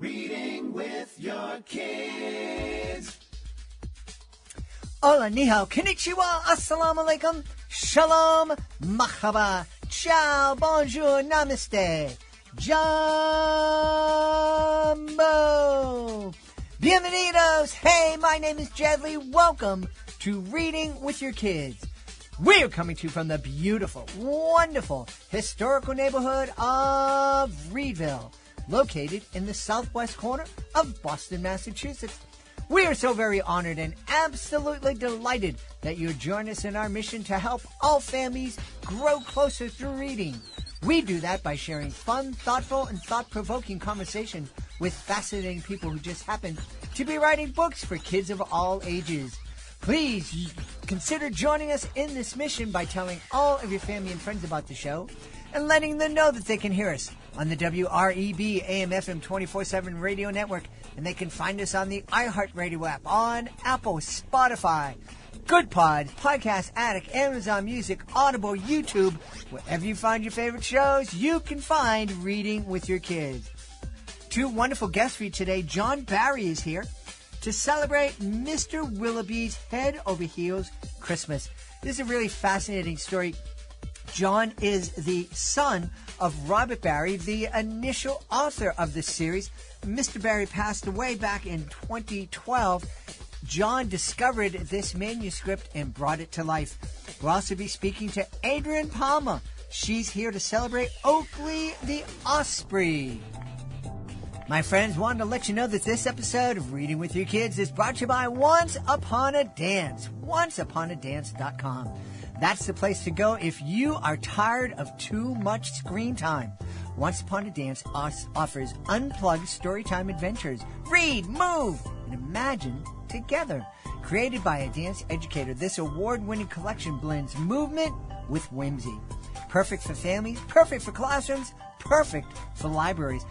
Reading with your kids. Hola, ni hao, konnichiwa, assalamu alaikum, shalom, mahaba, ciao, bonjour, namaste, jumbo. Bienvenidos. Hey, my name is Jedley. Welcome to Reading with Your Kids. We are coming to you from the beautiful, wonderful, historical neighborhood of Reedville, located in the southwest corner of Boston, Massachusetts. We are so very honored and absolutely delighted that you join us in our mission to help all families grow closer through reading. We do that by sharing fun, thoughtful, and thought-provoking conversations with fascinating people who just happen to be writing books for kids of all ages. Please consider joining us in this mission by telling all of your family and friends about the show and letting them know that they can hear us on the WREB AM/FM 24/7 radio network, and they can find us on the iHeartRadio app, on Apple, Spotify, Good Pod, Podcast Addict, Amazon Music, Audible, YouTube. Wherever you find your favorite shows, you can find Reading with Your Kids. Two wonderful guests for you today. John Barry is here to celebrate Mr. Willoughby's Head Over Heels Christmas. This is a really fascinating story. John is the son of Robert Barry, the initial author of this series. Mr. Barry passed away back in 2012. John discovered this manuscript and brought it to life. We'll also be speaking to Adrienne Palma. She's here to celebrate Oakley the Osprey. My friends, wanted to let you know that this episode of Reading with Your Kids is brought to you by Once Upon a Dance, OnceUponADance.com. That's the place to go if you are tired of too much screen time. Once Upon a Dance offers unplugged storytime adventures. Read, move, and imagine together. Created by a dance educator, this award-winning collection blends movement with whimsy. Perfect for families, perfect for classrooms, perfect for libraries,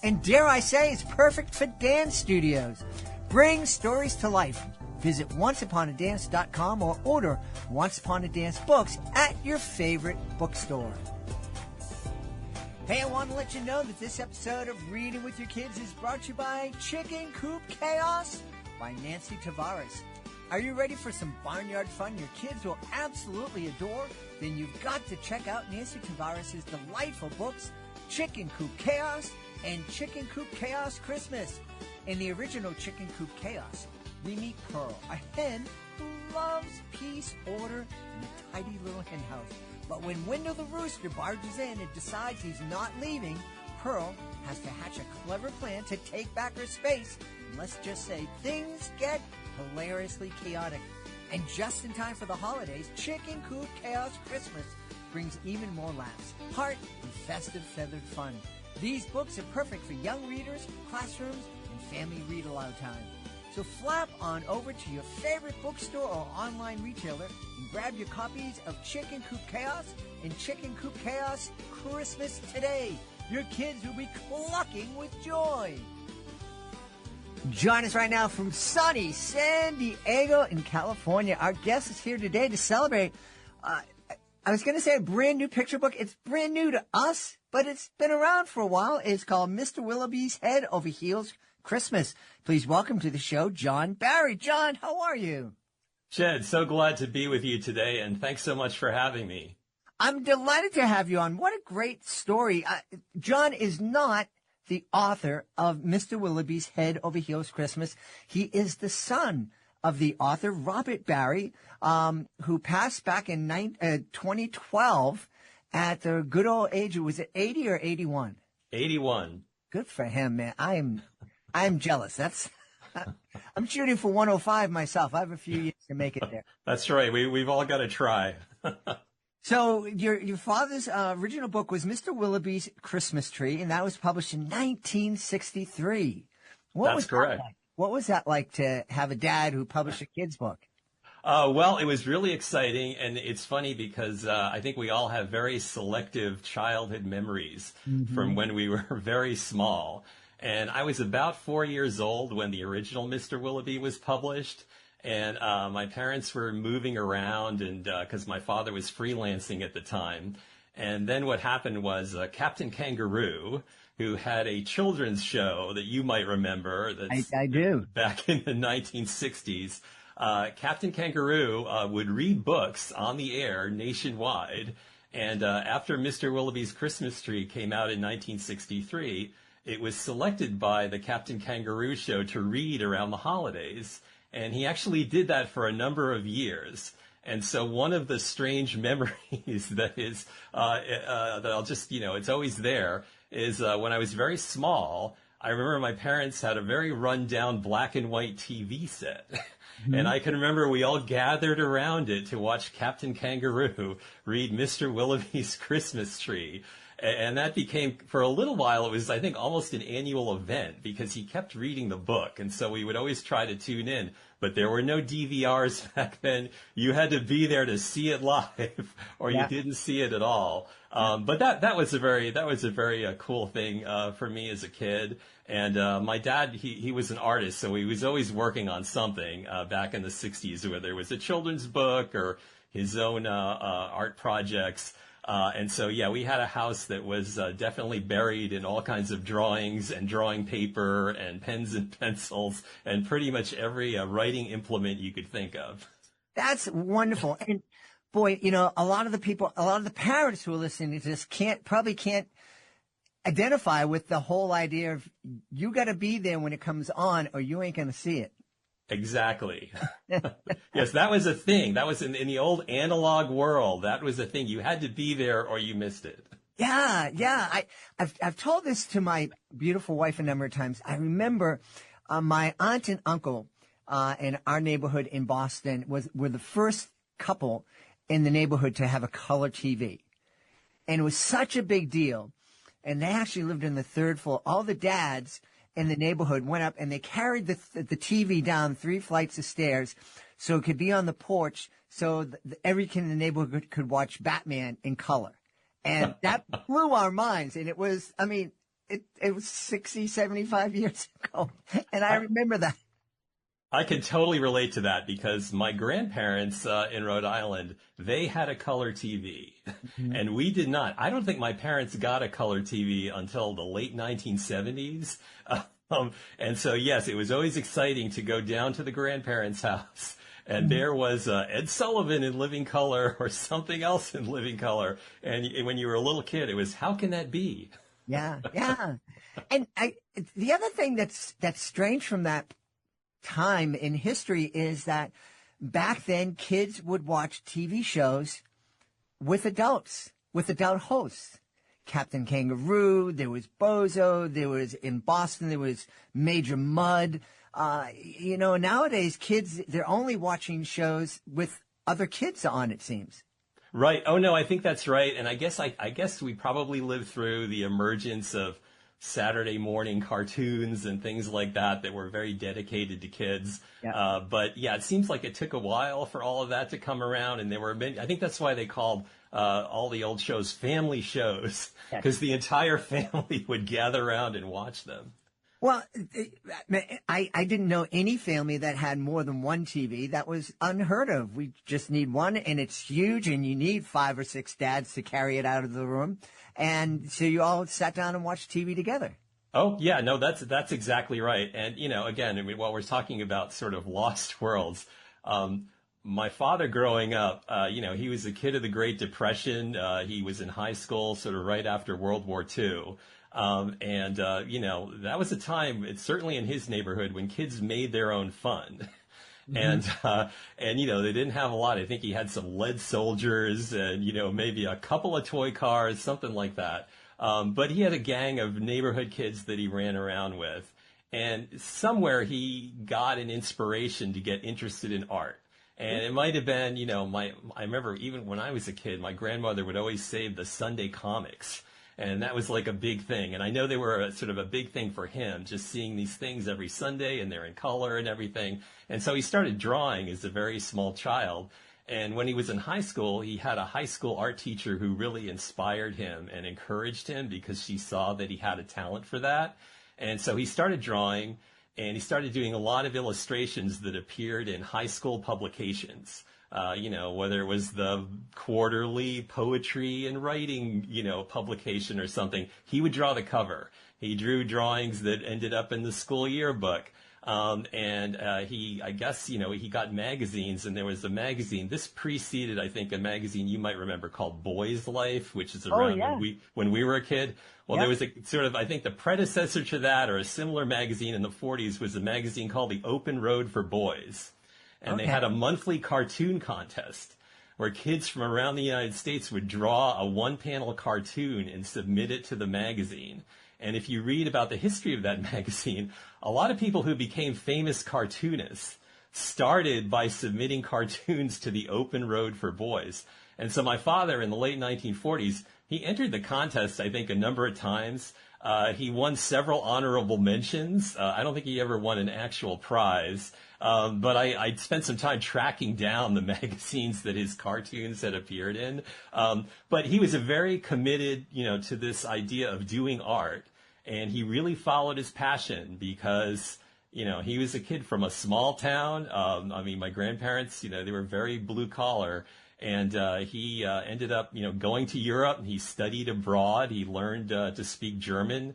and dare I say, it's perfect for dance studios. Bring stories to life. Visit OnceUponADance.com or order Once Upon a Dance books at your favorite bookstore. Hey, I want to let you know that this episode of Reading with Your Kids is brought to you by Chicken Coop Chaos by Nancy Tavares. Are you ready for some barnyard fun your kids will absolutely adore? Then you've got to check out Nancy Tavares' delightful books, Chicken Coop Chaos and Chicken Coop Chaos Christmas. In the original Chicken Coop Chaos, we meet Pearl, a hen who loves peace, order, and a tidy little hen house. But when Wendell the rooster barges in and decides he's not leaving, Pearl has to hatch a clever plan to take back her space. And let's just say things get hilariously chaotic. And just in time for the holidays, Chicken Coop Chaos Christmas brings even more laughs, heart, and festive feathered fun. These books are perfect for young readers, classrooms, and family read-aloud time. So flap on over to your favorite bookstore or online retailer and grab your copies of Chicken Coop Chaos and Chicken Coop Chaos Christmas today. Your kids will be clucking with joy. Join us right now from sunny San Diego in California. Our guest is here today to celebrate, I was going to say a brand new picture book. It's brand new to us, but it's been around for a while. It's called Mr. Willoughby's Head Over Heels Christmas. Please welcome to the show, John Barry. John, how are you? Jed, so glad to be with you today, and thanks so much for having me. I'm delighted to have you on. What a great story. John is not the author of Mr. Willoughby's Head Over Heels Christmas. He is the son of the author, Robert Barry, who passed back in 2012 at the good old age, was it 80 or 81? 81. Good for him, man. I'm jealous. I'm shooting for 105 myself. I have a few years to make it there. That's right. We've all got to try. So your father's original book was Mr. Willoughby's Christmas Tree, and that was published in 1963. That's correct. What was that like to have a dad who published a kid's book? Well, it was really exciting, and it's funny because I think we all have very selective childhood memories from when we were very small. And I was about 4 years old when the original Mr. Willoughby was published. And my parents were moving around, and because my father was freelancing at the time. And then what happened was Captain Kangaroo who had a children's show that you might remember. I do. Back in the 1960s. Captain Kangaroo would read books on the air nationwide. And after Mr. Willoughby's Christmas Tree came out in 1963, it was selected by the Captain Kangaroo show to read around the holidays. And he actually did that for a number of years. And so one of the strange memories that is, that I'll just, it's always there, is when I was very small, I remember my parents had a very run-down black and white TV set. Mm-hmm. And I can remember we all gathered around it to watch Captain Kangaroo read Mr. Willoughby's Christmas Tree. And that became, for a little while, it was, I think, almost an annual event because he kept reading the book. And so we would always try to tune in. But there were no DVRs back then. You had to be there to see it live or you didn't see it at all. But that was a very cool thing for me as a kid. And my dad, he was an artist, so he was always working on something back in the 60s, whether it was a children's book or his own art projects. And so, we had a house that was definitely buried in all kinds of drawings and drawing paper and pens and pencils and pretty much every writing implement you could think of. That's wonderful. And boy, a lot of the parents who are listening to this probably can't identify with the whole idea of you got to be there when it comes on or you ain't going to see it. Exactly. Yes, that was a thing. That was in the old analog world. That was a thing. You had to be there or you missed it. Yeah. I've told this to my beautiful wife a number of times. I remember my aunt and uncle in our neighborhood in Boston were the first couple in the neighborhood to have a color TV. And it was such a big deal. And they actually lived in the third floor. All the dads in the neighborhood went up and they carried the TV down 3 flights of stairs so it could be on the porch so every kid in the neighborhood could watch Batman in color. And that blew our minds. And it was 60, 75 years ago. And I remember that. I can totally relate to that because my grandparents in Rhode Island, they had a color TV and we did not. I don't think my parents got a color TV until the late 1970s. And so, yes, it was always exciting to go down to the grandparents' house and there was Ed Sullivan in living color or something else in living color. And when you were a little kid, it was, how can that be? Yeah. And the other thing that's strange from that time in history is that back then kids would watch TV shows with adult hosts. Captain Kangaroo, there was Bozo, there was in Boston, there was Major Mud. Nowadays kids, they're only watching shows with other kids on, it seems. Right. Oh no, I think that's right. And I guess we probably lived through the emergence of Saturday morning cartoons and things like that were very dedicated to kids. Yeah. But it seems like it took a while for all of that to come around. And there were many, I think that's why they called all the old shows family shows, because the entire family would gather around and watch them. Well, I didn't know any family that had more than one TV. That was unheard of. We just need one, and it's huge, and you need 5 or 6 dads to carry it out of the room. And so you all sat down and watched TV together. Oh, yeah, no, that's exactly right. And, again, while we're talking about sort of lost worlds, my father growing up, he was a kid of the Great Depression. He was in high school sort of right after World War II. That was a time, it's certainly in his neighborhood, when kids made their own fun. Mm-hmm. And they didn't have a lot. I think he had some lead soldiers and, maybe a couple of toy cars, something like that. But he had a gang of neighborhood kids that he ran around with. And somewhere he got an inspiration to get interested in art. And it might have been, I remember even when I was a kid, my grandmother would always save the Sunday comics. And that was like a big thing. And I know they were sort of a big thing for him, just seeing these things every Sunday and they're in color and everything. And so he started drawing as a very small child. And when he was in high school, he had a high school art teacher who really inspired him and encouraged him because she saw that he had a talent for that. And so he started drawing and he started doing a lot of illustrations that appeared in high school publications. whether it was the quarterly poetry and writing, publication or something, he would draw the cover. He drew drawings that ended up in the school yearbook. He got magazines, and there was a magazine. This preceded, I think, a magazine you might remember called Boy's Life, which is around when we were a kid. Well, there was a sort of, I think the predecessor to that, or a similar magazine in the 40s, was a magazine called The Open Road for Boys. And they had a monthly cartoon contest where kids from around the United States would draw a one-panel cartoon and submit it to the magazine. And if you read about the history of that magazine, a lot of people who became famous cartoonists started by submitting cartoons to the Open Road for Boys. And so my father, in the late 1940s, he entered the contest, I think, a number of times. He won several honorable mentions. I don't think he ever won an actual prize. But I spent some time tracking down the magazines that his cartoons had appeared in. But he was a very committed, to this idea of doing art. And he really followed his passion because, he was a kid from a small town. My grandparents, they were very blue collar. And he ended up, going to Europe. He studied abroad. He learned to speak German.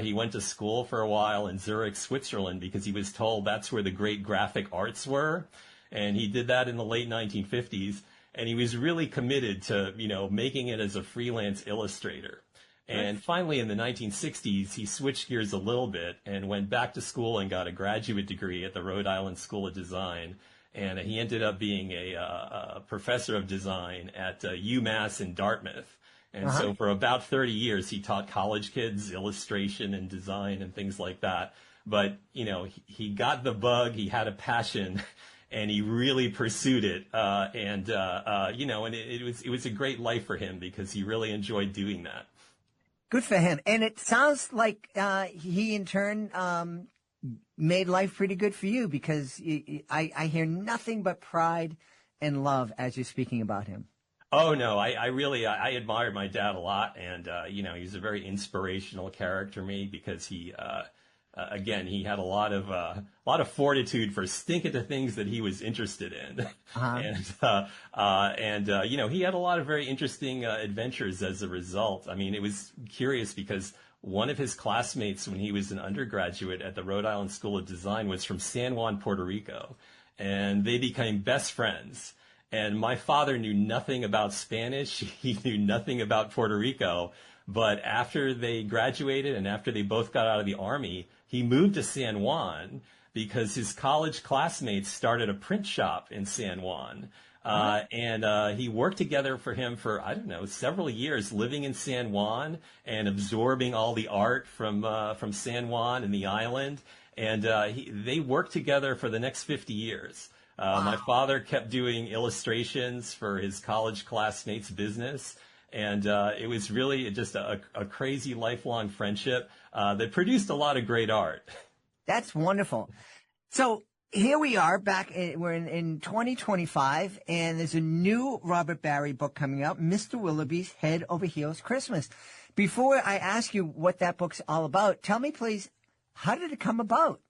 He went to school for a while in Zurich, Switzerland, because he was told that's where the great graphic arts were. And he did that in the late 1950s. And he was really committed to, making it as a freelance illustrator. And finally, in the 1960s, he switched gears a little bit and went back to school and got a graduate degree at the Rhode Island School of Design. And he ended up being a professor of design at UMass in Dartmouth. And so for about 30 years, he taught college kids illustration and design and things like that. But, he got the bug, he had a passion, and he really pursued it. And it was a great life for him because he really enjoyed doing that. Good for him. And it sounds like he, in turn, made life pretty good for you because I hear nothing but pride and love as you're speaking about him. Oh, no, I really admired my dad a lot. And, he's a very inspirational character to me because he had a lot of fortitude for sticking to things that he was interested in. He had a lot of very interesting adventures as a result. I mean, it was curious because one of his classmates when he was an undergraduate at the Rhode Island School of Design was from San Juan, Puerto Rico, and they became best friends. And my father knew nothing about Spanish. He knew nothing about Puerto Rico. But after they graduated and after they both got out of the Army, he moved to San Juan because his college classmates started a print shop in San Juan. He worked together for him for, several years, living in San Juan and absorbing all the art from San Juan and the island. And they worked together for the next 50 years. My father kept doing illustrations for his college classmates' business. And it was really just a crazy lifelong friendship that produced a lot of great art. That's wonderful. So here we are we're in 2025, and there's a new Robert Barry book coming out, Mr. Willoughby's Head Over Heels Christmas. Before I ask you what that book's all about, tell me, please, how did it come about?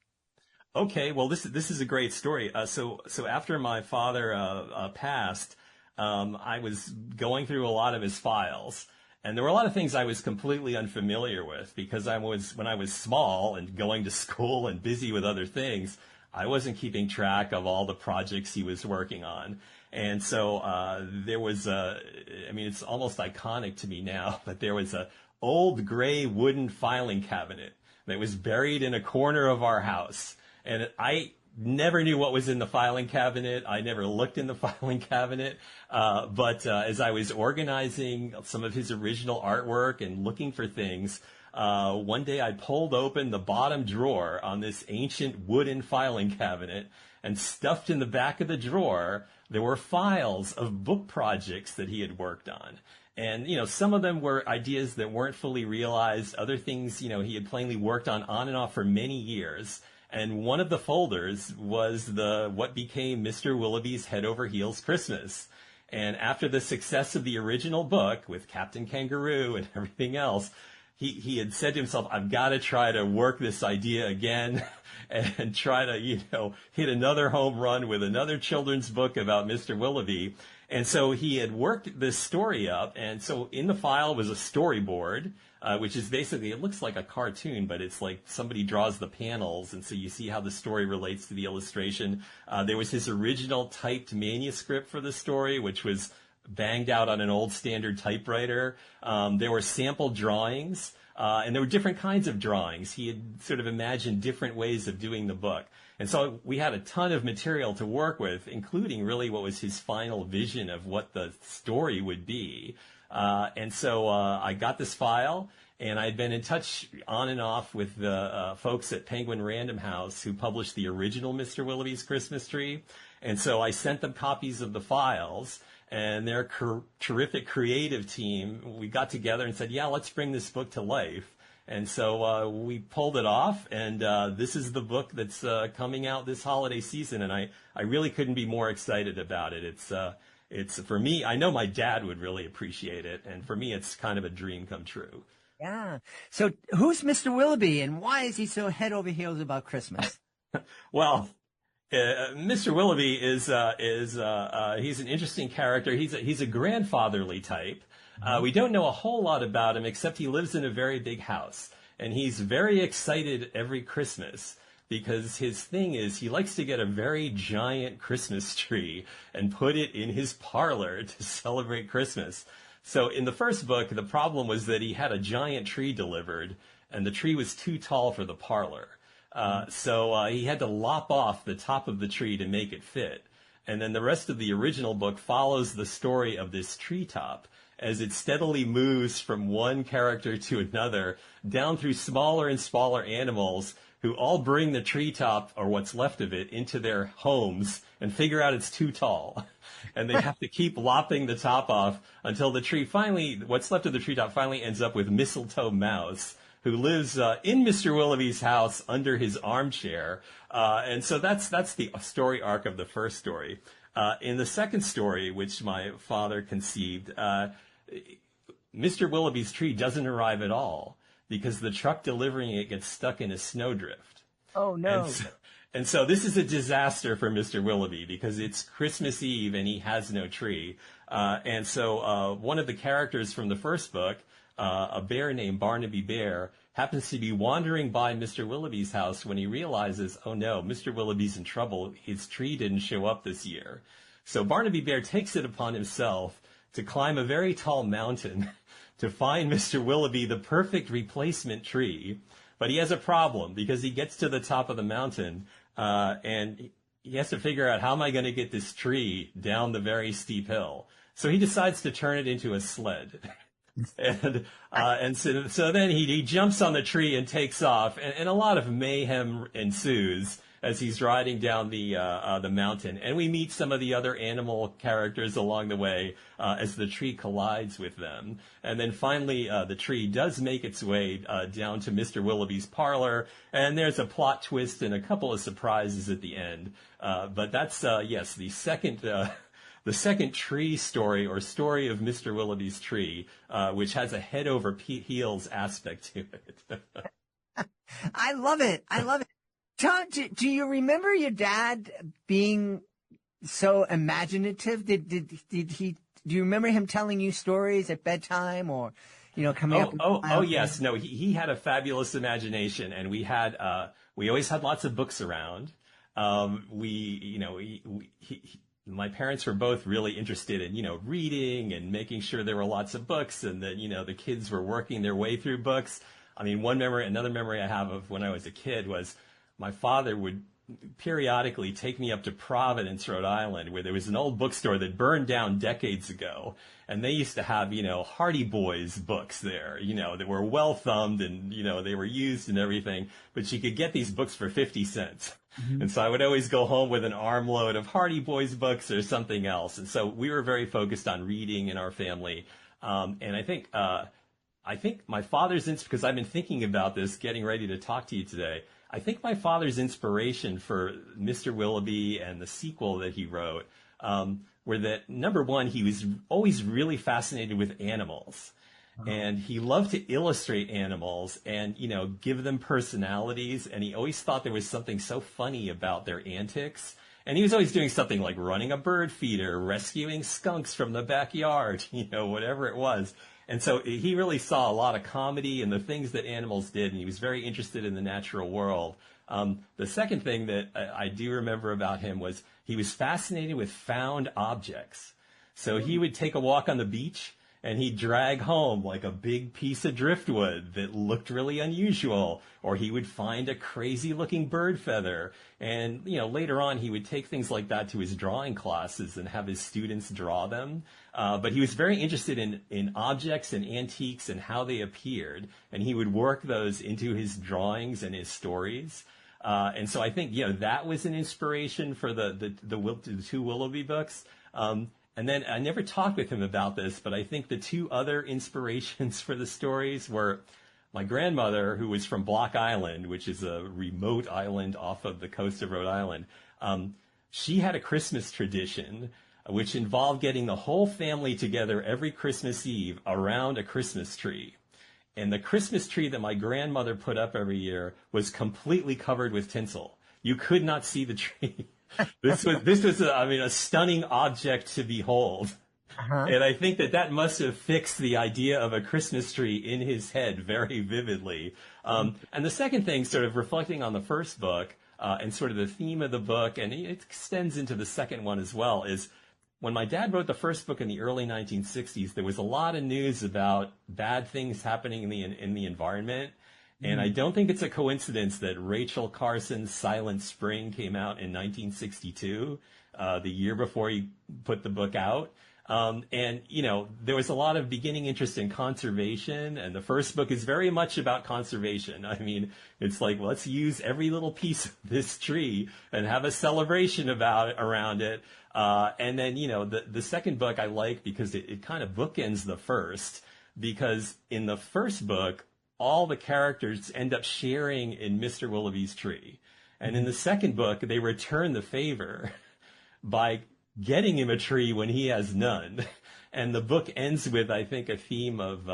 Okay, well, this is a great story. So after my father passed, I was going through a lot of his files, and there were a lot of things I was completely unfamiliar with because when I was small and going to school and busy with other things, I wasn't keeping track of all the projects he was working on. And so there was it's almost iconic to me now, but there was a old gray wooden filing cabinet that was buried in a corner of our house. And I never knew what was in the filing cabinet. I never looked in the filing cabinet. But as I was organizing some of his original artwork and looking for things, one day I pulled open the bottom drawer on this ancient wooden filing cabinet, and stuffed in the back of the drawer, there were files of book projects that he had worked on. And, some of them were ideas that weren't fully realized. Other things, he had plainly worked on and off for many years. And one of the folders was what became Mr. Willoughby's Head Over Heels Christmas. And after the success of the original book with Captain Kangaroo and everything else, he had said to himself, I've got to try to work this idea again and try to, hit another home run with another children's book about Mr. Willoughby. And so he had worked this story up. And so in the file was a storyboard, which is basically, it looks like a cartoon, but it's like somebody draws the panels. And so you see how the story relates to the illustration. There was his original typed manuscript for the story, which was banged out on an old standard typewriter. There were sample drawings, and there were different kinds of drawings. He had sort of imagined different ways of doing the book. And so we had a ton of material to work with, including really what was his final vision of what the story would be. And so I got this file, and I'd been in touch on and off with the folks at Penguin Random House who published the original Mr. Willoughby's Christmas Tree. And so I sent them copies of the files, and their terrific creative team, we got together and said, yeah, let's bring this book to life. And so we pulled it off, and this is the book that's coming out this holiday season, and I really couldn't be more excited about it. It's for me, I know my dad would really appreciate it, and for me, it's kind of a dream come true. Yeah. So who's Mr. Willoughby, and why is he so head over heels about Christmas? Well, Mr. Willoughby is he's an interesting character. He's a grandfatherly type. We don't know a whole lot about him, except he lives in a very big house, and he's very excited every Christmas because his thing is he likes to get a very giant Christmas tree and put it in his parlor to celebrate Christmas. So in the first book, the problem was that he had a giant tree delivered, and the tree was too tall for the parlor. So he had to lop off the top of the tree to make it fit. And then the rest of the original book follows the story of this treetop as it steadily moves from one character to another down through smaller and smaller animals who all bring the treetop, or what's left of it, into their homes and figure out it's too tall. And they have to keep lopping the top off until the tree finally, what's left of the treetop finally ends up with Mistletoe Mouse, who lives in Mr. Willoughby's house under his armchair. And so that's the story arc of the first story. In the second story, which my father conceived, Mr. Willoughby's tree doesn't arrive at all because the truck delivering it gets stuck in a snowdrift. Oh, no. And so this is a disaster for Mr. Willoughby because it's Christmas Eve and he has no tree. And so one of the characters from the first book, a bear named Barnaby Bear, happens to be wandering by Mr. Willoughby's house when he realizes, oh no, Mr. Willoughby's in trouble. His tree didn't show up this year. So Barnaby Bear takes it upon himself to climb a very tall mountain to find Mr. Willoughby the perfect replacement tree. But he has a problem because he gets to the top of the mountain and he has to figure out, how am I going to get this tree down the very steep hill? So he decides to turn it into a sled. And so then he jumps on the tree and takes off, and a lot of mayhem ensues as he's riding down the mountain. And we meet some of the other animal characters along the way as the tree collides with them. And then finally, the tree does make its way down to Mr. Willoughby's parlor, and there's a plot twist and a couple of surprises at the end. But that's, yes, the second tree story, or story of Mr. Willoughby's tree, which has a head over heels aspect to it. I love it. I love it. Tom, do you remember your dad being so imaginative? Did he? Do you remember him telling you stories at bedtime, or coming up? Oh yes, no. He had a fabulous imagination, and we always had lots of books around. My parents were both really interested in, reading and making sure there were lots of books, and that, the kids were working their way through books. I mean, another memory I have of when I was a kid was my father would periodically take me up to Providence, Rhode Island, where there was an old bookstore that burned down decades ago. And they used to have, Hardy Boys books there, that were well thumbed and, they were used and everything. But you could get these books for 50 cents. Mm-hmm. And so I would always go home with an armload of Hardy Boys books or something else. And so we were very focused on reading in our family. And I think my father's, because I've been thinking about this, getting ready to talk to you today, I think my father's inspiration for Mr. Willoughby and the sequel that he wrote were that, number one, he was always really fascinated with animals. And he loved to illustrate animals and, give them personalities. And he always thought there was something so funny about their antics. And he was always doing something like running a bird feeder, rescuing skunks from the backyard, whatever it was. And so he really saw a lot of comedy in the things that animals did, and he was very interested in the natural world. The second thing that I do remember about him was he was fascinated with found objects. So he would take a walk on the beach, and he'd drag home like a big piece of driftwood that looked really unusual, or he would find a crazy looking bird feather. And, later on he would take things like that to his drawing classes and have his students draw them. But he was very interested in objects and antiques and how they appeared. And he would work those into his drawings and his stories. And so I think, that was an inspiration for the two Willoughby books. And then I never talked with him about this, but I think the two other inspirations for the stories were my grandmother, who was from Block Island, which is a remote island off of the coast of Rhode Island. She had a Christmas tradition which involved getting the whole family together every Christmas Eve around a Christmas tree. And the Christmas tree that my grandmother put up every year was completely covered with tinsel. You could not see the tree. This was a stunning object to behold. And I think that must have fixed the idea of a Christmas tree in his head very vividly. And the second thing, sort of reflecting on the first book, and sort of the theme of the book, and it extends into the second one as well, is when my dad wrote the first book in the early 1960s, there was a lot of news about bad things happening in the environment. And I don't think it's a coincidence that Rachel Carson's Silent Spring came out in 1962, the year before he put the book out. And there was a lot of beginning interest in conservation, and the first book is very much about conservation. I mean, it's like, let's use every little piece of this tree and have a celebration around it. And then, the second book I like because it kind of bookends the first, because in the first book, all the characters end up sharing in Mr. Willoughby's tree. And in the second book, they return the favor by getting him a tree when he has none. And the book ends with, I think, a theme of,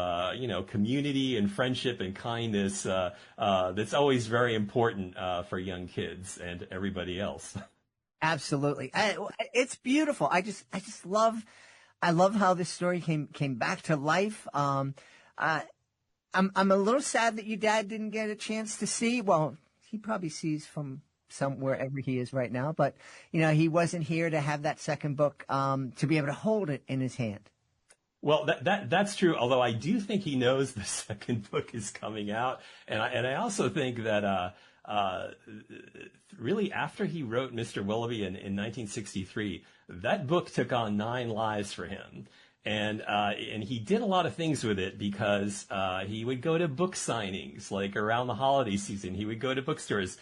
community and friendship and kindness that's always very important for young kids and everybody else. Absolutely. It's beautiful. I love how this story came back to life. I'm a little sad that your dad didn't get a chance to see. Well, he probably sees from wherever he is right now, but he wasn't here to have that second book to be able to hold it in his hand. Well, that's true. Although I do think he knows the second book is coming out, and I also think that really after he wrote Mr. Willoughby in 1963, that book took on 9 lives for him. And he did a lot of things with it because he would go to book signings, like around the holiday season. He would go to bookstores.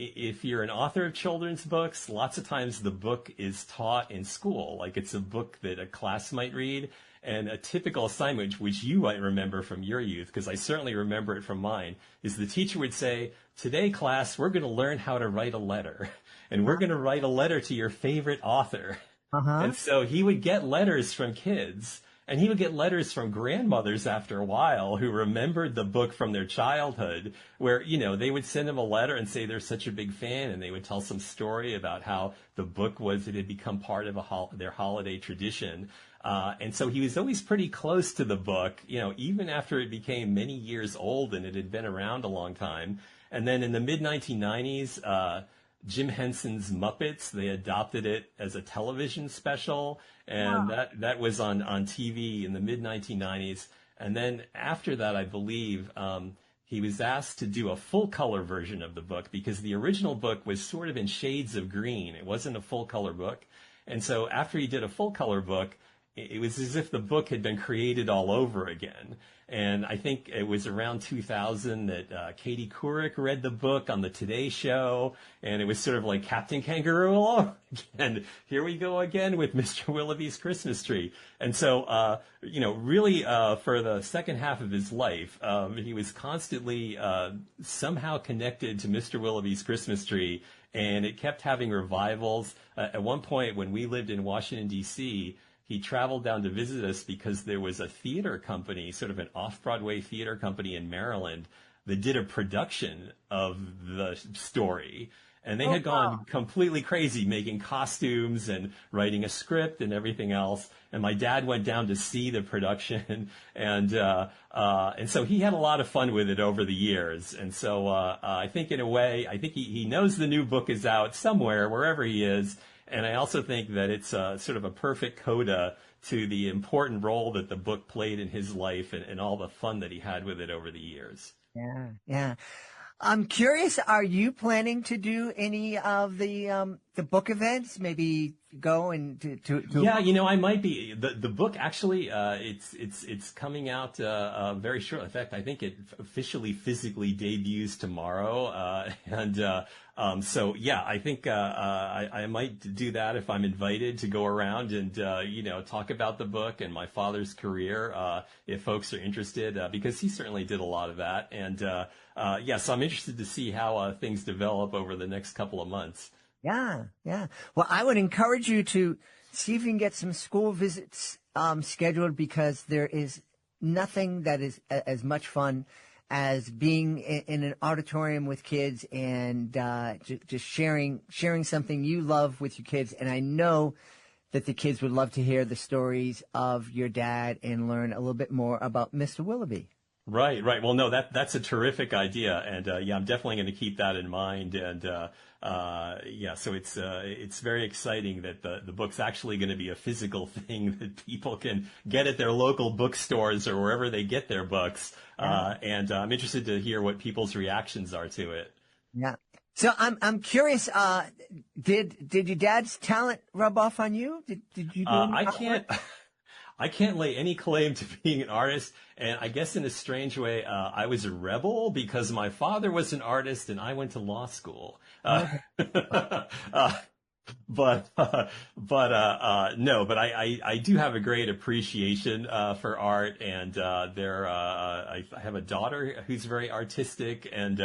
If you're an author of children's books, lots of times the book is taught in school, like it's a book that a class might read. And a typical assignment, which you might remember from your youth, because I certainly remember it from mine, is the teacher would say, "Today, class, we're going to learn how to write a letter. And we're going to write a letter to your favorite author." And so he would get letters from kids, and he would get letters from grandmothers after a while who remembered the book from their childhood, where, they would send him a letter and say they're such a big fan, and they would tell some story about how the book it had become part of their holiday tradition. And so he was always pretty close to the book, even after it became many years old and it had been around a long time. And then in the mid-1990s, Jim Henson's Muppets, they adopted it as a television special, and that was on TV in the mid-1990s. And then after that, I believe, he was asked to do a full-color version of the book because the original book was sort of in shades of green. It wasn't a full-color book. And so after he did a full-color book, it was as if the book had been created all over again. And I think it was around 2000 that Katie Couric read the book on the Today Show, and it was sort of like Captain Kangaroo all over again. Here we go again with Mr. Willoughby's Christmas tree. And so, really for the second half of his life, he was constantly somehow connected to Mr. Willoughby's Christmas tree, and it kept having revivals. At one point when we lived in Washington, D.C., he traveled down to visit us because there was a theater company, sort of an off-Broadway theater company in Maryland that did a production of the story. And they had gone completely crazy making costumes and writing a script and everything else. And my dad went down to see the production and so he had a lot of fun with it over the years. And so, I think in a way, I think he knows the new book is out somewhere, wherever he is. And I also think that it's sort of a perfect coda to the important role that the book played in his life and all the fun that he had with it over the years. Yeah, yeah. I'm curious, are you planning to do any of the book events? Maybe go and to Yeah, I might be. The book actually, it's coming out very shortly. In fact, I think it officially physically debuts tomorrow. So yeah, I think I might do that if I'm invited to go around and talk about the book and my father's career if folks are interested, because he certainly did a lot of that. And so I'm interested to see how things develop over the next couple of months. Yeah, yeah. Well, I would encourage you to see if you can get some school visits scheduled, because there is nothing that is as much fun as being in an auditorium with kids and just sharing something you love with your kids. And I know that the kids would love to hear the stories of your dad and learn a little bit more about Mr. Willoughby. Right. Well, no, that's a terrific idea, and I'm definitely going to keep that in mind. And so it's very exciting that the book's actually going to be a physical thing that people can get at their local bookstores or wherever they get their books. And I'm interested to hear what people's reactions are to it. Yeah. So I'm curious. Did your dad's talent rub off on you? Did you do any I can't lay any claim to being an artist, and I guess in a strange way, I was a rebel because my father was an artist and I went to law school. No, but I do have a great appreciation for art, and I have a daughter who's very artistic and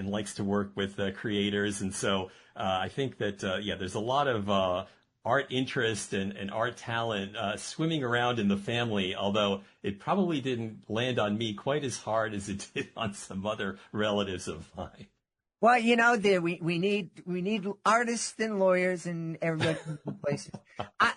likes to work with creators, and so I think that there's a lot of art interest and art talent swimming around in the family, although it probably didn't land on me quite as hard as it did on some other relatives of mine. Well, we need artists and lawyers and everybody in places.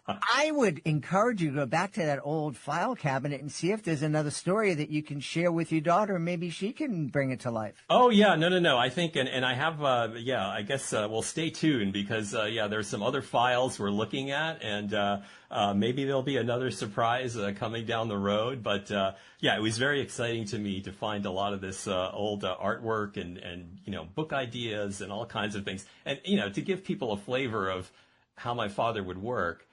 I would encourage you to go back to that old file cabinet and see if there's another story that you can share with your daughter. Maybe she can bring it to life. Oh yeah, no. I think, and I have, I guess we'll stay tuned because there's some other files we're looking at, and maybe there'll be another surprise coming down the road. But it was very exciting to me to find a lot of this old artwork and book ideas and all kinds of things, and to give people a flavor of how my father would work.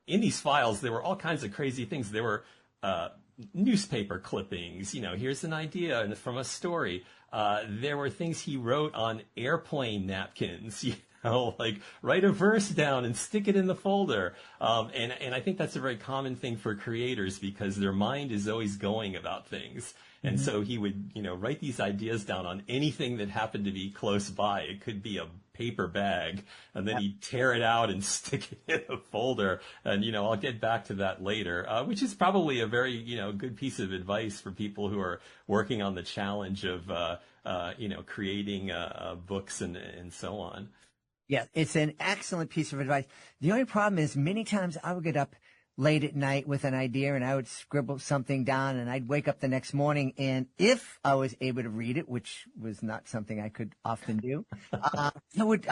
In these files, there were all kinds of crazy things. There were newspaper clippings. Here's an idea from a story. There were things he wrote on airplane napkins. Like write a verse down and stick it in the folder. And I think that's a very common thing for creators because their mind is always going about things. And so he would, write these ideas down on anything that happened to be close by. It could be a paper bag, and then he'd tear it out and stick it in a folder. And, I'll get back to that later, which is probably a very, good piece of advice for people who are working on the challenge of, creating books and so on. Yeah, it's an excellent piece of advice. The only problem is many times I would get up late at night with an idea and I would scribble something down and I'd wake up the next morning, and if I was able to read it, which was not something I could often do, I would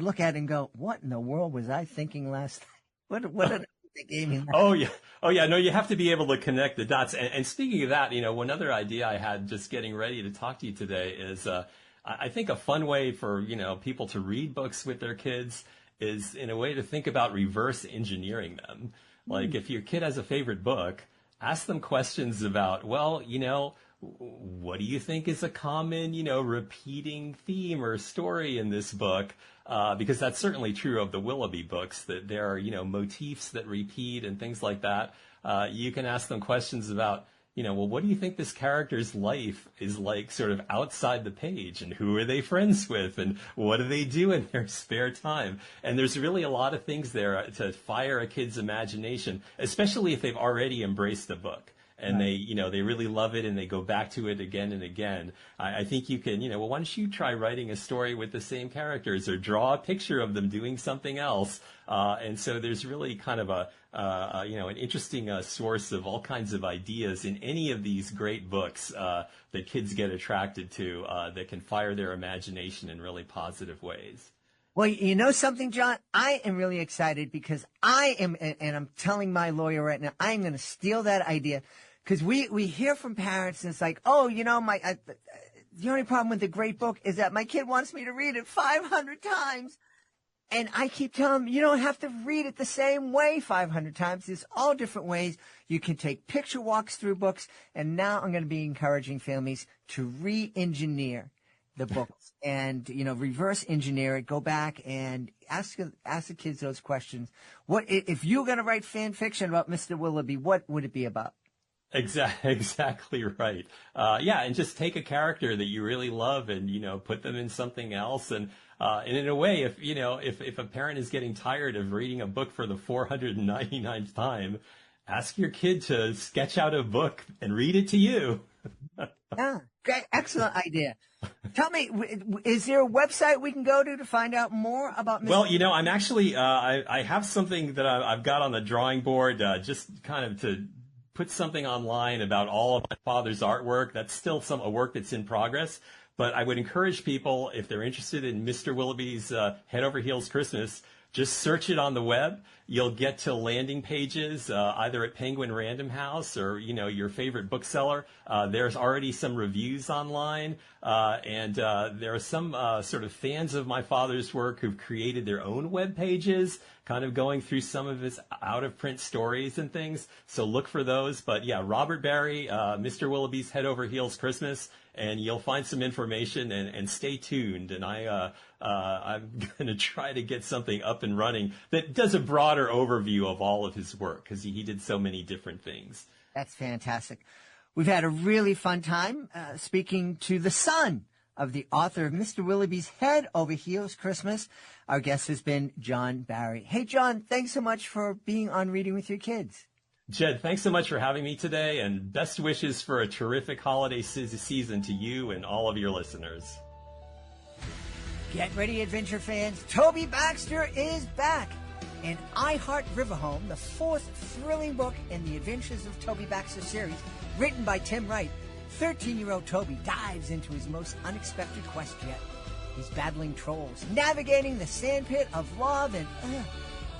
look at it and go, what in the world was I thinking last night? What did I think, Amy? Oh yeah. No, you have to be able to connect the dots. And speaking of that, one other idea I had just getting ready to talk to you today is, I think a fun way for, people to read books with their kids is in a way to think about reverse engineering them. Like if your kid has a favorite book, ask them questions about, what do you think is a common, repeating theme or story in this book? Because that's certainly true of the Willoughby books, that there are, motifs that repeat and things like that. You can ask them questions about, well, what do you think this character's life is like sort of outside the page, and who are they friends with, and what do they do in their spare time? And there's really a lot of things there to fire a kid's imagination, especially if they've already embraced the book. And right. They really love it, and they go back to it again and again. I think you can, well, why don't you try writing a story with the same characters, or draw a picture of them doing something else? And so there's really kind of an interesting source of all kinds of ideas in any of these great books that kids get attracted to, that can fire their imagination in really positive ways. Well, you know something, John? I am really excited because I am, and I'm telling my lawyer right now, I am going to steal that idea. Because we hear from parents, and it's like, oh, the only problem with the great book is that my kid wants me to read it 500 times. And I keep telling them, you don't have to read it the same way 500 times. There's all different ways. You can take picture walks through books. And now I'm going to be encouraging families to re-engineer the books and, reverse engineer it. Go back and ask the kids those questions. What if you're going to write fan fiction about Mr. Willoughby, what would it be about? Exactly right. And just take a character that you really love and, put them in something else. And in a way, if a parent is getting tired of reading a book for the 499th time, ask your kid to sketch out a book and read it to you. Yeah, great. Excellent idea. Tell me, is there a website we can go to find out more about Mr. Well, I'm actually, I have something that I've got on the drawing board, just kind of to put something online about all of my father's artwork. That's still a work that's in progress. But I would encourage people, if they're interested in Mr. Willoughby's Head Over Heels Christmas, just search it on the web. You'll get to landing pages, either at Penguin Random House or, your favorite bookseller. There's already some reviews online. And there are some sort of fans of my father's work who've created their own web pages, kind of going through some of his out-of-print stories and things. So look for those. But yeah, Robert Barry, Mr. Willoughby's Head Over Heels Christmas, and you'll find some information, and stay tuned. And I'm going to try to get something up and running that does a broader overview of all of his work, because he did so many different things. That's fantastic. We've had a really fun time speaking to the son of the author of Mr. Willoughby's Head Over Heels Christmas. Our guest has been John Barry. Hey, John, thanks so much for being on Reading with Your Kids. Jed, thanks so much for having me today, and best wishes for a terrific holiday season to you and all of your listeners. Get ready, adventure fans. Toby Baxter is back. In I Heart Riverhome, the fourth thrilling book in the Adventures of Toby Baxter series, written by Tim Wright, 13-year-old Toby dives into his most unexpected quest yet. He's battling trolls, navigating the sandpit of love, and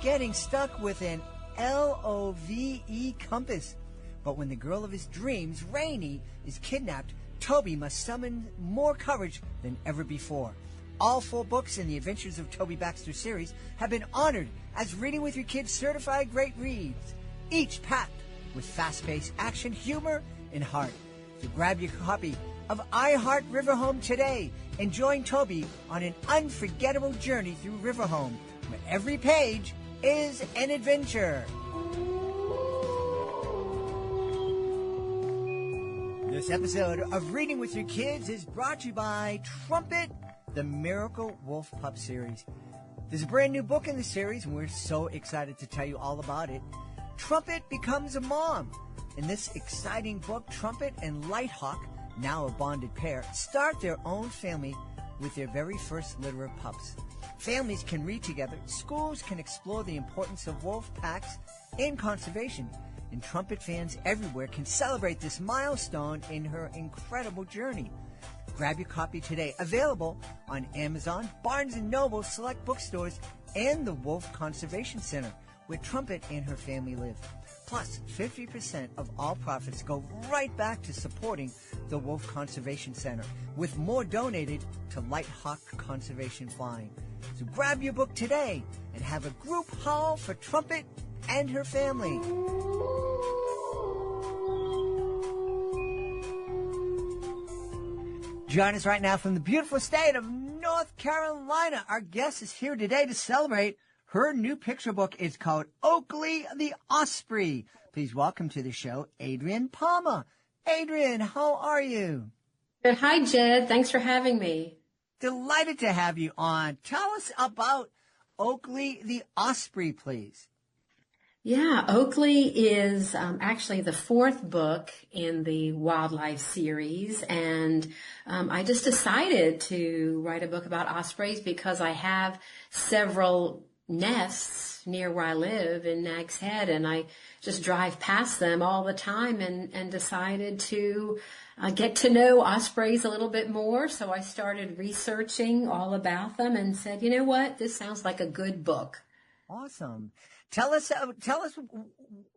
getting stuck with an LOVE compass. But when the girl of his dreams, Rainey, is kidnapped, Toby must summon more courage than ever before. All 4 books in the Adventures of Toby Baxter series have been honored as Reading with Your Kids certified great reads, each packed with fast-paced action, humor, and heart. So grab your copy of I Heart Riverhome today and join Toby on an unforgettable journey through Riverhome, where every page is an adventure. This episode of Reading with Your Kids is brought to you by Trumpet, the Miracle Wolf Pup series. There's a brand new book in the series, and we're so excited to tell you all about it. Trumpet becomes a mom. In this exciting book, Trumpet and Lighthawk, now a bonded pair, start their own family with their very first litter of pups. Families can read together, schools can explore the importance of wolf packs and conservation, and Trumpet fans everywhere can celebrate this milestone in her incredible journey. Grab your copy today. Available on Amazon, Barnes & Noble, select bookstores, and the Wolf Conservation Center, where Trumpet and her family live. Plus, 50% of all profits go right back to supporting the Wolf Conservation Center, with more donated to Lighthawk Conservation Flying. So grab your book today and have a group haul for Trumpet and her family. Join us right now from the beautiful state of North Carolina. Our guest is here today to celebrate her new picture book. It's called Oakley the Osprey. Please welcome to the show, Adrienne Palma. Adrienne, how are you? Good. Hi, Jed. Thanks for having me. Delighted to have you on. Tell us about Oakley the Osprey, please. Yeah, Oakley is actually the fourth book in the wildlife series, and I just decided to write a book about ospreys because I have several nests near where I live in Nag's Head, and I just drive past them all the time and decided to get to know ospreys a little bit more. So I started researching all about them and said, you know what, this sounds like a good book. Awesome. Tell us,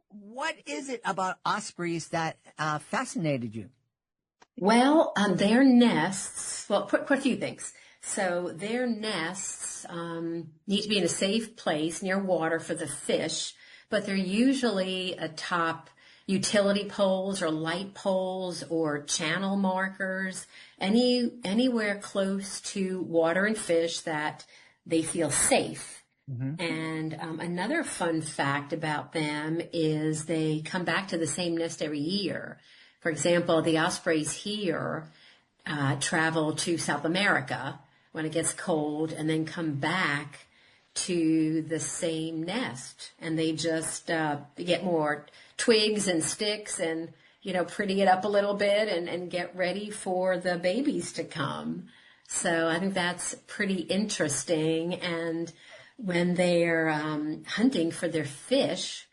what is it about ospreys that fascinated you? Well, their nests, well, quite a few things. So their nests need to be in a safe place near water for the fish, but they're usually atop utility poles or light poles or channel markers, anywhere close to water and fish that they feel safe. Mm-hmm. And another fun fact about them is they come back to the same nest every year. For example, the ospreys here travel to South America when it gets cold and then come back to the same nest. And they just get more twigs and sticks and, pretty it up a little bit and get ready for the babies to come. So I think that's pretty interesting. And when they're hunting for their fish,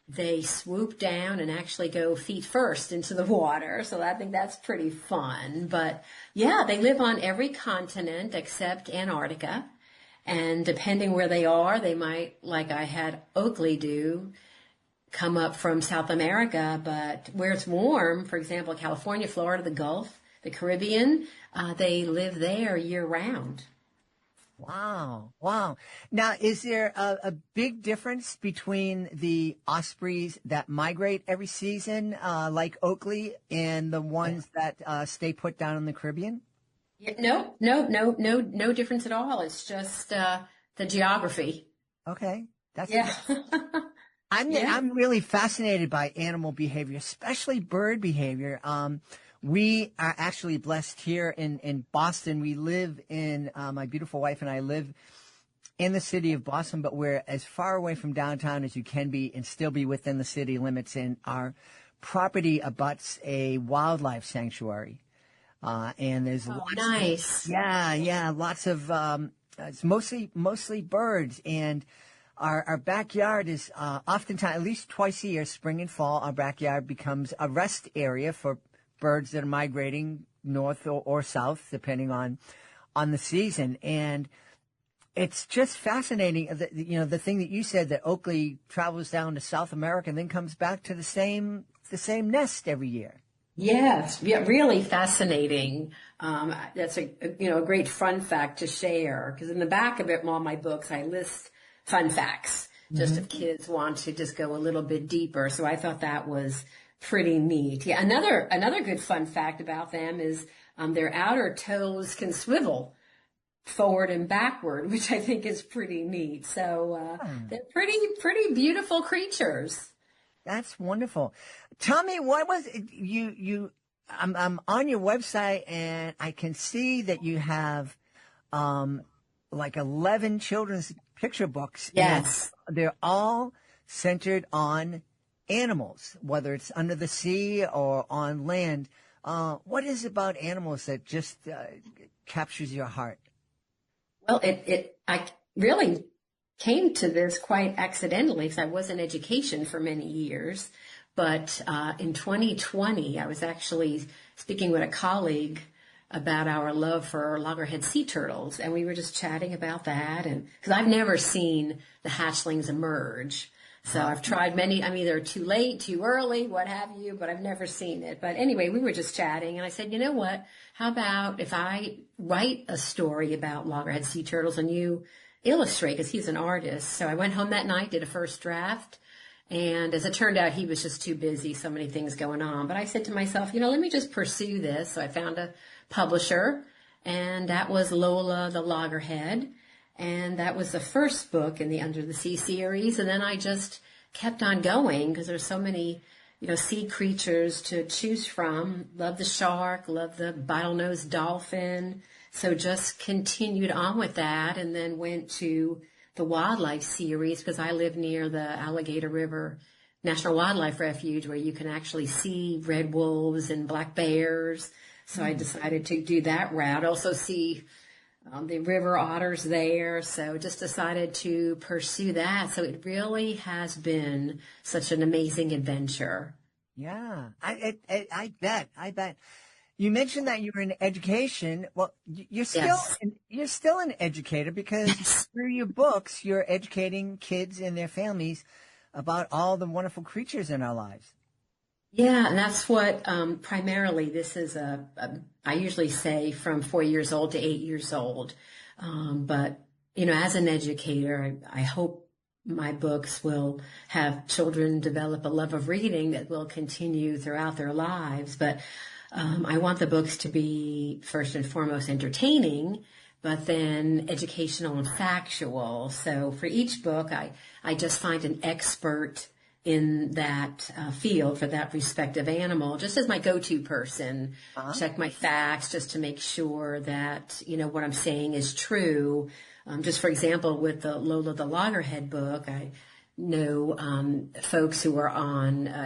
they swoop down and actually go feet first into the water. So I think that's pretty fun. But yeah, they live on every continent except Antarctica. And depending where they are, they might, like I had Oakley do, come up from South America. But where it's warm, for example, California, Florida, the Gulf, the Caribbean, they live there year round. Wow. Now, is there a big difference between the ospreys that migrate every season, like Oakley, and the ones that stay put down in the Caribbean? Yeah, no difference at all. It's just the geography. Okay. Yeah. I'm really fascinated by animal behavior, especially bird behavior. We are actually blessed here in Boston. We live in, my beautiful wife and I live in the city of Boston, but we're as far away from downtown as you can be and still be within the city limits. And our property abuts a wildlife sanctuary. And there's lots nice. Lots of, it's mostly birds. And our backyard is, oftentimes, at least twice a year, spring and fall, our backyard becomes a rest area for birds that are migrating north or south, depending on the season. And it's just fascinating, the thing that you said, that Oakley travels down to South America and then comes back to the same nest every year. Yes, yeah, really fascinating. That's a great fun fact to share, because in the back of all my books, I list fun facts, just if kids want to just go a little bit deeper. So I thought that was pretty neat. Yeah, another good fun fact about them is their outer toes can swivel forward and backward, which I think is pretty neat. So they're pretty beautiful creatures. That's wonderful. Tell me, what was it, I'm on your website and I can see that you have like 11 children's picture books. Yes. They're all centered on animals, whether it's under the sea or on land. What is it about animals that just captures your heart? Well, I really came to this quite accidentally, because I was in education for many years. But in 2020, I was actually speaking with a colleague about our love for loggerhead sea turtles, and we were just chatting about that. And because I've never seen the hatchlings emerge. So I've tried many. I mean, they're too late, too early, what have you, but I've never seen it. But anyway, we were just chatting, and I said, you know what? How about if I write a story about loggerhead sea turtles and you illustrate, because he's an artist. So I went home that night, did a first draft, and as it turned out, he was just too busy, so many things going on. But I said to myself, let me just pursue this. So I found a publisher, and that was Lola the Loggerhead. And that was the first book in the Under the Sea series. And then I just kept on going, because there's so many sea creatures to choose from. Love the shark, love the bottlenose dolphin. So just continued on with that, and then went to the wildlife series because I live near the Alligator River National Wildlife Refuge, where you can actually see red wolves and black bears. So I decided to do that route. Also see the river otters there. So just decided to pursue that. So it really has been such an amazing adventure. Yeah, I bet. You mentioned that you were in education. Well, Yes. you're still an educator because through your books, you're educating kids and their families about all the wonderful creatures in our lives. Yeah, and that's what primarily this is I usually say from 4 years old to 8 years old. But, as an educator, I hope my books will have children develop a love of reading that will continue throughout their lives. But I want the books to be first and foremost entertaining, but then educational and factual. So for each book, I just find an expert in that field for that respective animal, just as my go-to person. Check my facts just to make sure that, what I'm saying is true. Just for example, with the Lola the Loggerhead book, I know folks who are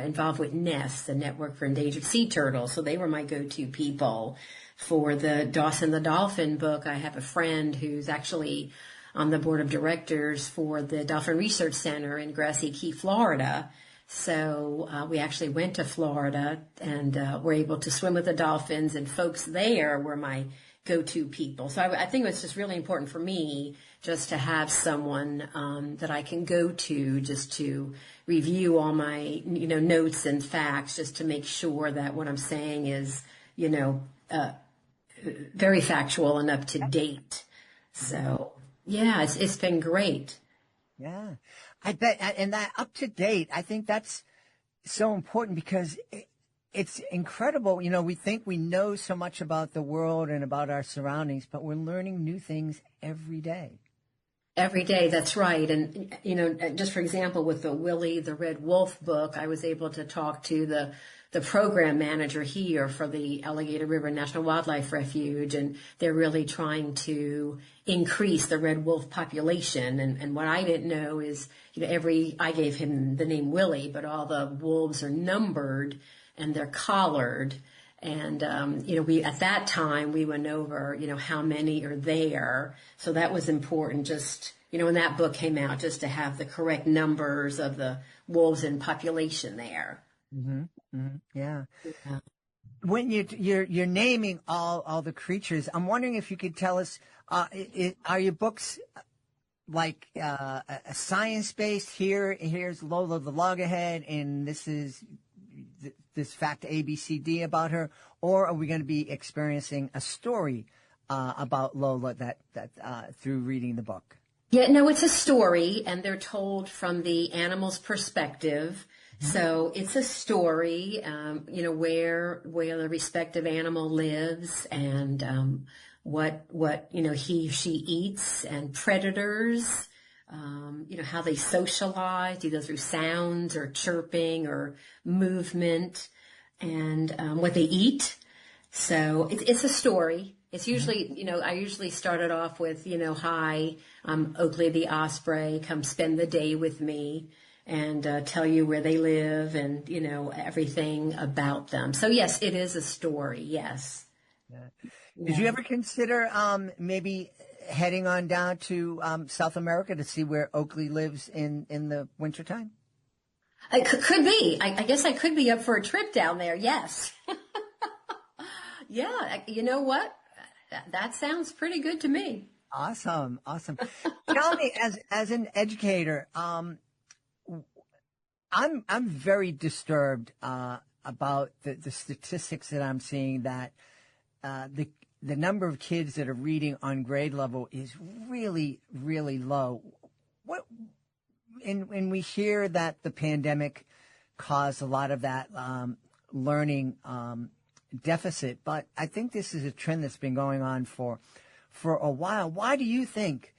involved with NEST, the Network for Endangered Sea Turtles, so they were my go-to people. For the Dawson the Dolphin book, I have a friend who's actually on the board of directors for the Dolphin Research Center in Grassy Key, Florida. So we actually went to Florida and were able to swim with the dolphins, and folks there were my go-to people. So I think it's just really important for me just to have someone that I can go to just to review all my, notes and facts, just to make sure that what I'm saying is, very factual and up to date. So yeah, it's been great. Yeah, I bet. And that up to date, I think that's so important because it's incredible. We think we know so much about the world and about our surroundings, but we're learning new things every day. Every day, that's right. And, just for example, with the Willie the Red Wolf book, I was able to talk to the program manager here for the Alligator River National Wildlife Refuge, and they're really trying to increase the red wolf population. And what I didn't know is, I gave him the name Willie, but all the wolves are numbered and they're collared. And, at that time we went over, how many are there. So that was important just, when that book came out, just to have the correct numbers of the wolves in population there. Mm-hmm. Mm-hmm. Yeah. When you're naming all the creatures, I'm wondering if you could tell us, are your books like a science-based? Here's Lola the Loggerhead, and this is this fact ABCD about her, or are we going to be experiencing a story about Lola that through reading the book? Yeah, no, it's a story, and they're told from the animal's perspective. So it's a story, where the respective animal lives and what she eats, and predators, how they socialize, either through sounds or chirping or movement, and what they eat. So it's a story. It's usually, I usually started off with, hi, I'm Oakley the Osprey, come spend the day with me, and tell you where they live and, everything about them. So yes, it is a story. Yes. Yeah. Did you ever consider maybe heading on down to South America to see where Oakley lives in the wintertime? It could be. I guess I could be up for a trip down there. Yes. Yeah. You know what? That sounds pretty good to me. Awesome. Tell me, as an educator, I'm very disturbed about the statistics that I'm seeing, that the number of kids that are reading on grade level is really, really low. And we hear that the pandemic caused a lot of that learning deficit, but I think this is a trend that's been going on for a while. Why do you think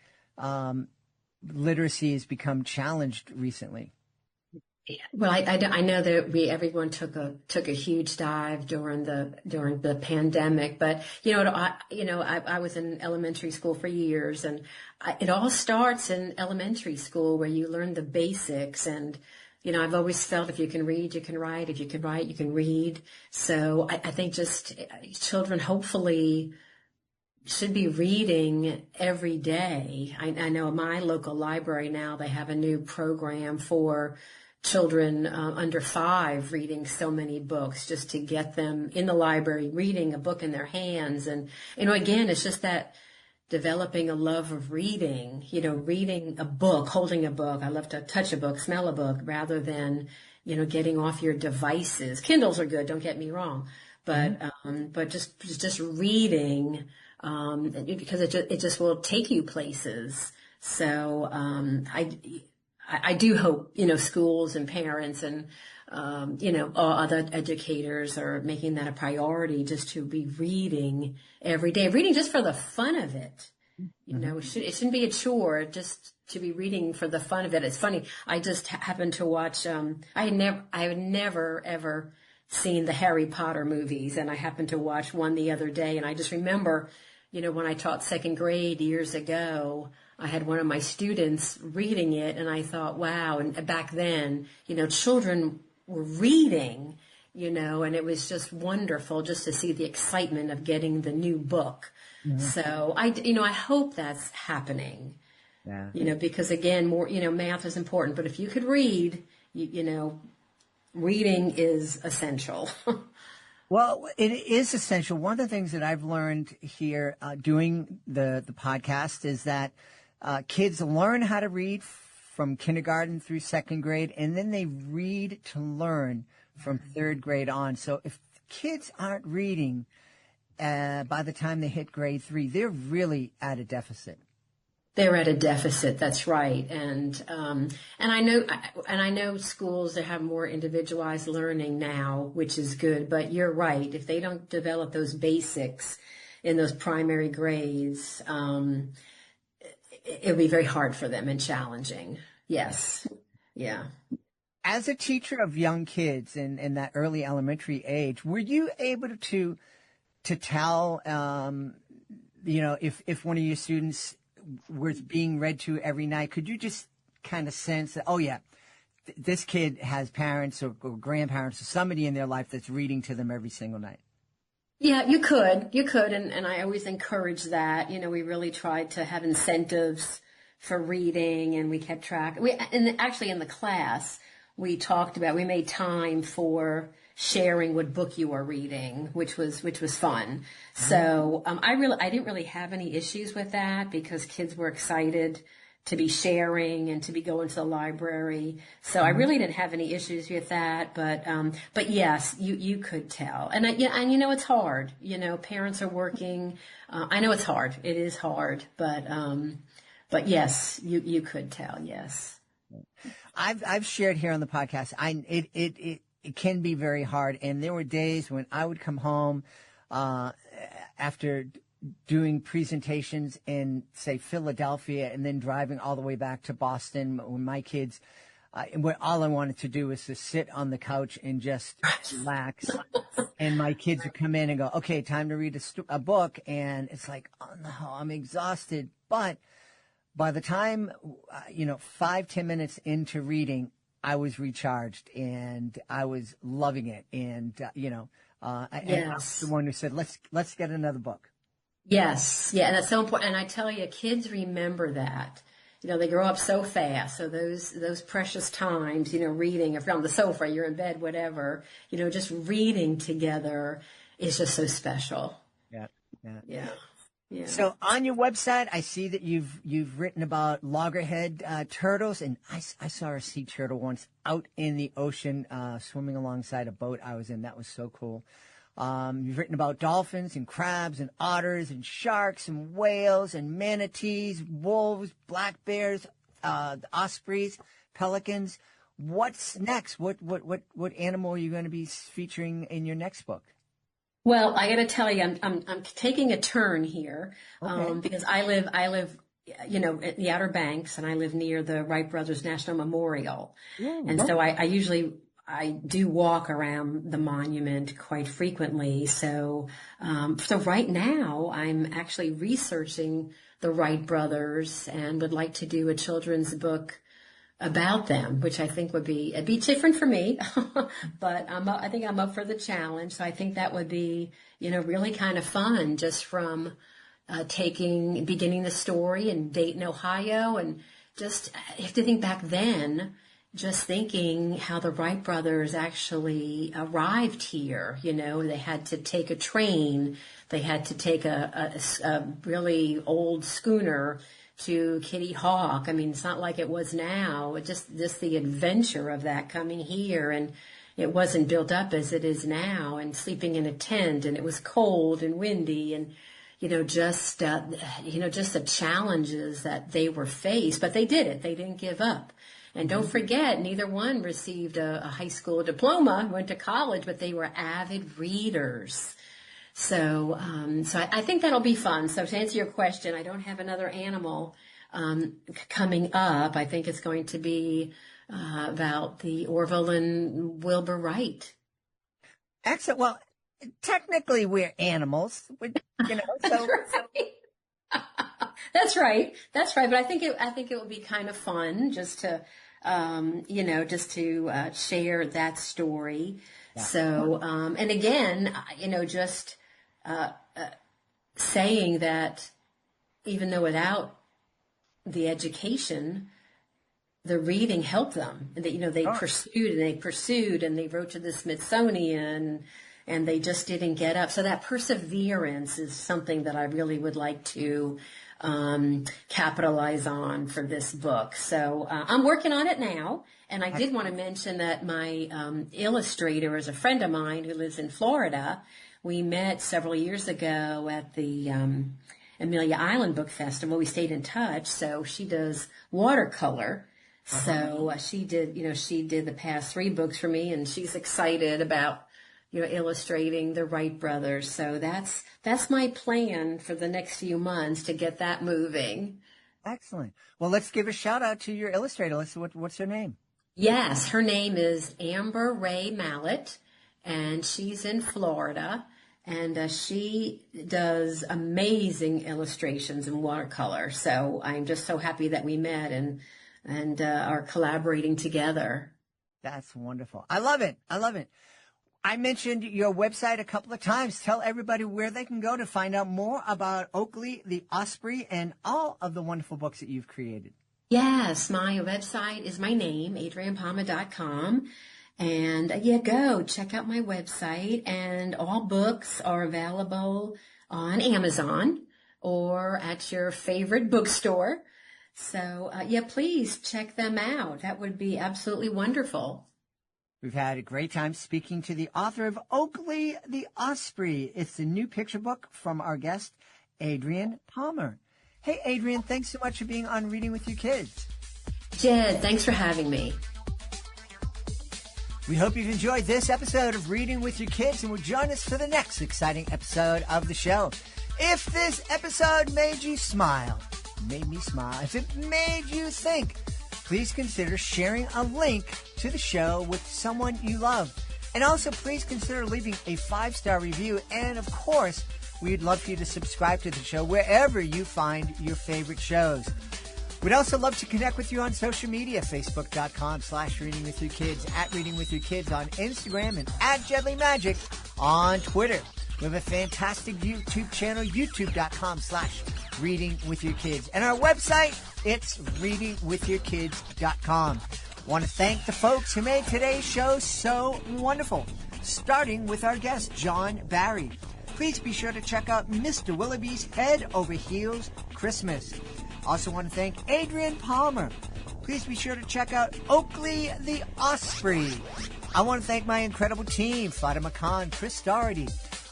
literacy has become challenged recently? Well, I know that everyone took a huge dive during the pandemic, but I was in elementary school for years, and it all starts in elementary school where you learn the basics. And I've always felt if you can read, you can write. If you can write, you can read. So I think just children hopefully should be reading every day. I know at my local library now they have a new program for children under 5 reading so many books, just to get them in the library reading a book in their hands. And again, it's just that developing a love of reading, reading a book, holding a book. I love to touch a book, smell a book, rather than getting off your devices. Kindles are good, don't get me wrong, but just reading, because it just will take you places. So I do hope, schools and parents and, all other educators are making that a priority, just to be reading every day, reading just for the fun of it. It shouldn't be a chore, just to be reading for the fun of it. It's funny. I just happened to watch, I had never ever seen the Harry Potter movies, and I happened to watch one the other day, and I just remember, when I taught 2nd grade years ago, I had one of my students reading it, and I thought, wow. And back then, children were reading, and it was just wonderful just to see the excitement of getting the new book. Mm-hmm. So I hope that's happening. Yeah. Because again, more, math is important, but if you could read, reading is essential. Well, it is essential. One of the things that I've learned here doing the podcast is that kids learn how to read from kindergarten through 2nd grade, and then they read to learn from 3rd grade on. So if kids aren't reading by the time they hit grade 3, they're really at a deficit. They're at a deficit. That's right. And I know schools that have more individualized learning now, which is good. But you're right. If they don't develop those basics in those primary grades, it'll be very hard for them and challenging. Yes. Yeah. As a teacher of young kids in that early elementary age, were you able to tell, if one of your students was being read to every night? Could you just kind of sense that, oh yeah, this kid has parents or grandparents or somebody in their life that's reading to them every single night? Yeah, you could, and I always encourage that. We really tried to have incentives for reading, and we kept track. Actually in the class, we made time for sharing what book you are reading, which was fun. So I didn't really have any issues with that, because kids were excited to be sharing and to be going to the library. So I really didn't have any issues with that. But yes, you could tell. And it's hard. Parents are working. I know it's hard. It is hard. But yes, you could tell. Yes. I've shared here on the podcast. It can be very hard. And there were days when I would come home after doing presentations in, say, Philadelphia, and then driving all the way back to Boston when my kids, all I wanted to do was to sit on the couch and just relax. And my kids would come in and go, okay, time to read a book. And it's like, oh no, I'm exhausted. But by the time, 5-10 minutes into reading, I was recharged and I was loving it. And, and I was the one who said, let's get another book. Yes. Yeah. And that's so important. And I tell you, kids remember that. They grow up so fast. So those precious times, reading, if you're on the sofa, you're in bed, whatever, just reading together is just so special. Yeah. Yeah. Yeah. So on your website, I see that you've written about loggerhead turtles, and I saw a sea turtle once out in the ocean swimming alongside a boat I was in. That was so cool. You've written about dolphins and crabs and otters and sharks and whales and manatees, wolves, black bears, the ospreys, pelicans. What's next? What animal are you going to be featuring in your next book? Well, I got to tell you, I'm taking a turn here, Okay. because I live at the Outer Banks, and I live near the Wright Brothers National Memorial. Yeah, And so I do walk around the monument quite frequently. So, so right now I'm actually researching the Wright brothers and would like to do a children's book about them, which I think it'd be different for me, but I think I'm up for the challenge. So I think that would be, really kind of fun, just from beginning the story in Dayton, Ohio, and just, I have to think back then, just thinking how the Wright brothers actually arrived here. They had to take a train, they had to take a really old schooner to Kitty Hawk. I mean, it's not like it was now. Just the adventure of that coming here, and it wasn't built up as it is now, and sleeping in a tent, and it was cold and windy, and just the challenges that they were faced, but they did it. They didn't give up. And don't forget, neither one received a high school diploma, went to college, but they were avid readers. So, I think that'll be fun. So to answer your question, I don't have another animal coming up. I think it's going to be about the Orville and Wilbur Wright. Excellent. Well, technically we're animals, so. That's right. That's right. But I think it would be kind of fun just to, share that story. Yeah. So, and again, just saying that even though without the education, the reading helped them. And that, they pursued and they wrote to the Smithsonian, and they just didn't get up. So that perseverance is something that I really would like to capitalize on for this book. So I'm working on it now. And I did want to mention that my illustrator is a friend of mine who lives in Florida. We met several years ago at the Amelia Island Book Festival. We stayed in touch. So she does watercolor. So she did the past 3 books for me, and she's excited about illustrating the Wright brothers. So that's my plan for the next few months, to get that moving. Excellent. Well, let's give a shout out to your illustrator. What's her name? Yes, her name is Amber Ray Mallett, and she's in Florida, and she does amazing illustrations in watercolor. So I'm just so happy that we met and are collaborating together. That's wonderful. I love it. I mentioned your website a couple of times. Tell everybody where they can go to find out more about Oakley the Osprey and all of the wonderful books that you've created. Yes, my website is my name, adriennepalma.com. And go check out my website. And all books are available on Amazon or at your favorite bookstore. So, please check them out. That would be absolutely wonderful. We've had a great time speaking to the author of Oakley the Osprey. It's the new picture book from our guest, Adrienne Palma. Hey, Adrienne, thanks so much for being on Reading with Your Kids. Jed, thanks for having me. We hope you've enjoyed this episode of Reading with Your Kids, and will join us for the next exciting episode of the show. If this episode made you smile, if it made you think, please consider sharing a link to the show with someone you love. And also, please consider leaving a 5-star review. And, of course, we'd love for you to subscribe to the show wherever you find your favorite shows. We'd also love to connect with you on social media, facebook.com/readingwithyourkids, at Reading With Your Kids on Instagram, and at Jedley Magic on Twitter. We have a fantastic YouTube channel, youtube.com/readingwithyourkids. And our website, it's readingwithyourkids.com. I want to thank the folks who made today's show so wonderful, starting with our guest, John Barry. Please be sure to check out Mr. Willoughby's Head Over Heels Christmas. Also want to thank Adrienne Palma. Please be sure to check out Oakley the Osprey. I want to thank my incredible team, Fatima Khan, Chris Doherty.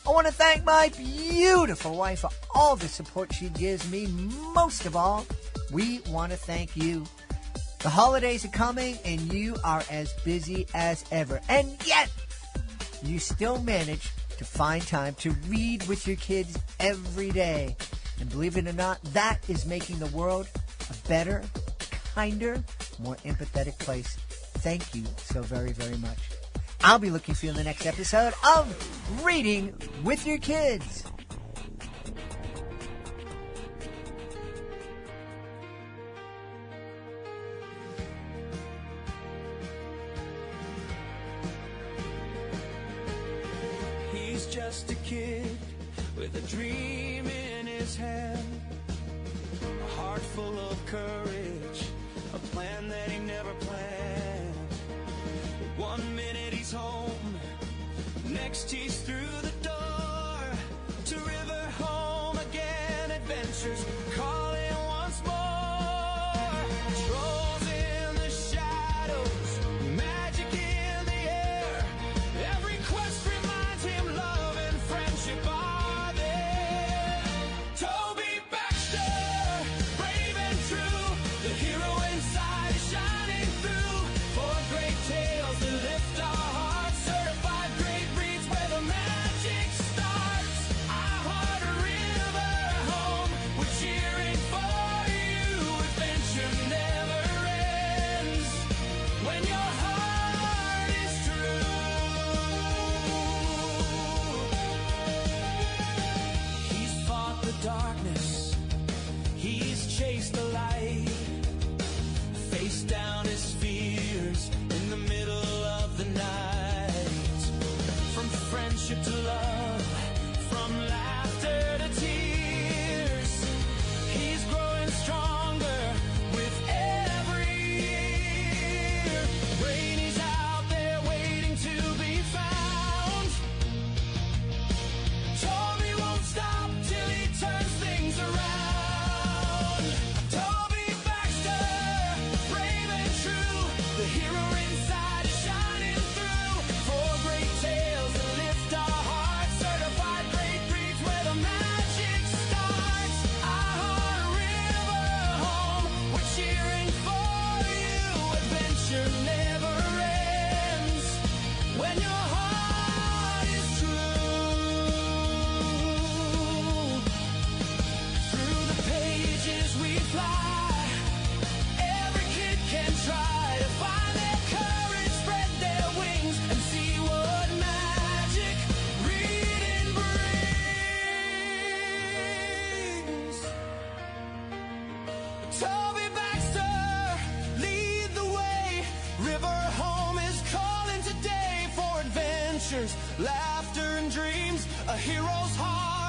I want to thank my beautiful wife for all the support she gives me. Most of all, we want to thank you. The holidays are coming, and you are as busy as ever. And yet, you still manage to find time to read with your kids every day. And believe it or not, that is making the world a better, kinder, more empathetic place. Thank you so very, very much. I'll be looking for you in the next episode of Reading with Your Kids. He's just a kid with a dream in his hand, a heart full of courage, a plan that he never planned. One minute he's home, next he's through the door, to river home again, adventures calling once more. Trolls in the shadows, magic in the air, every quest reminds him love and friendship are there. Toby Baxter, brave and true, the hero inside is shining through, for great tales that lift our hearts, certified great reads where the magic starts. Our heart a river home, we're cheering for you, adventure never ends, when your heart is true. He's fought the darkness, he's chased the light, faced down his fears in the middle of the night. From friendship to love, from laughter to tears, he's growing stronger with every year. Rainy's out there waiting to be found. Toby won't stop till he turns things around. Toby Baxter, brave and true, the hero inside is shining through, for great tales that lift our hearts, certified great reads where the magic starts. Our heart a river home, we're cheering for you, adventure never ends, when your heart is true. Through the pages we fly, every kid can try to find their courage, spread their wings, and see what magic reading brings. Toby Baxter, lead the way, river home is calling today, for adventures, laughter and dreams, a hero's heart